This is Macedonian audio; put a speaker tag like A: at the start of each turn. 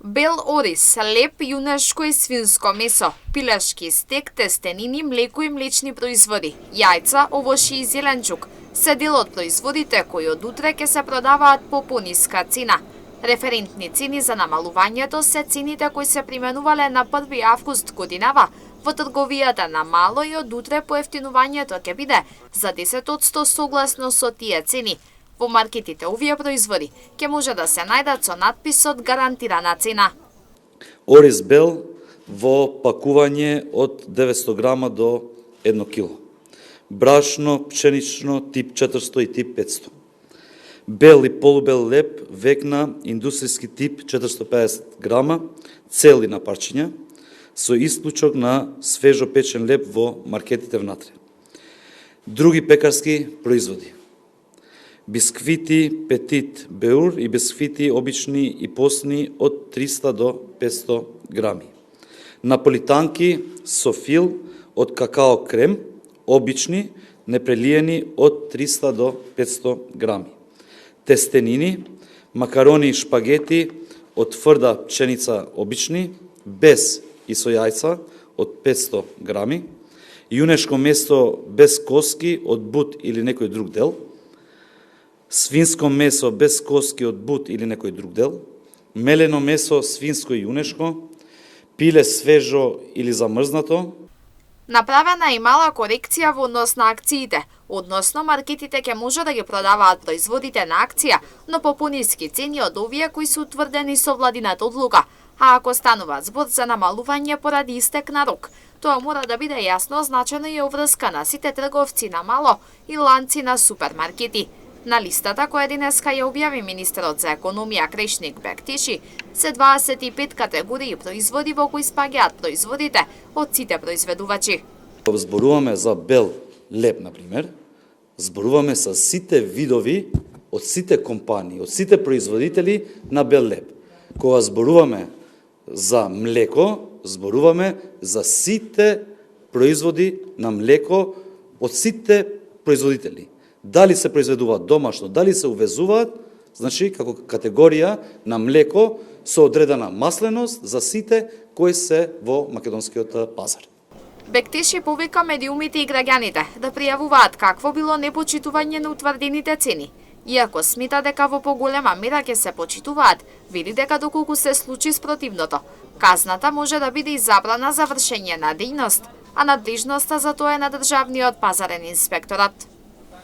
A: Бел ориз, леп, јунешко и свинско месо, пилешки стек, тестенини, млеко и млечни производи, јајца, овошји и зеленчук се дел од производите кои од утре ќе се продаваат по пониска цена. Референтни цени за намалувањето се цените кои се применувале на 1 август годинава во трговијата на мало и од утре поевтинувањето ќе биде за 10% согласно со тие цени. Во маркетите овие производи ќе може да се најдат со надписот гарантирана цена.
B: Ориз бел во пакување од 900 грама до 1 кило. Брашно, пшенично, тип 400 и тип 500. Бел и полубел леп, векна, индустријски тип 450 грама, цели на парчиња, со исклучок на свежо печен леп во маркетите внатре. Други пекарски производи. Бисквити петит беур и бисквити обични и постни од 300 до 500 грами. Наполитанки со фил од какао крем, обични, непрелиени од 300 до 500 грами. Тестенини, макарони и шпагети од тврда пшеница обични, без и со јајца од 500 грами, јунешко месо без коски од бут или некој друг дел, свинско месо без коски од бут или некој друг дел, мелено месо свинско и јунешко, пиле свежо или замрзнато.
A: Направена е мала корекција во однос на акциите, односно маркетите ќе може да ги продаваат производите на акција, но по пониски цени од овие кои се утврдени со владината одлука, а ако станува збор за намалување поради истек на рок, тоа мора да биде јасно означено и оврска на сите трговци на мало и ланци на супермаркети. На листата која денеска ја објави министерот за економија Крешник Бектиши се 25 категории производи во кои спаѓаат производите од сите произведувачи.
B: Зборуваме за бел леп, например, зборуваме за сите видови од сите компании, од сите производители на бел леп. Кога зборуваме за млеко, зборуваме за сите производи на млеко од сите производители. Дали се произведуваат домашно, дали се увезуваат, значи како категорија на млеко со одредена масленост за сите кои се во македонскиот пазар.
A: Бектиши повика медиумите и граѓаните да пријавуваат какво било непочитување на утврдените цени. Иако смета дека во поголема мера ќе се почитуваат, вели дека доколку се случи спротивното, казната може да биде и забрана за вршење на дејност, а надлежноста за тоа е на државниот пазарен инспекторат.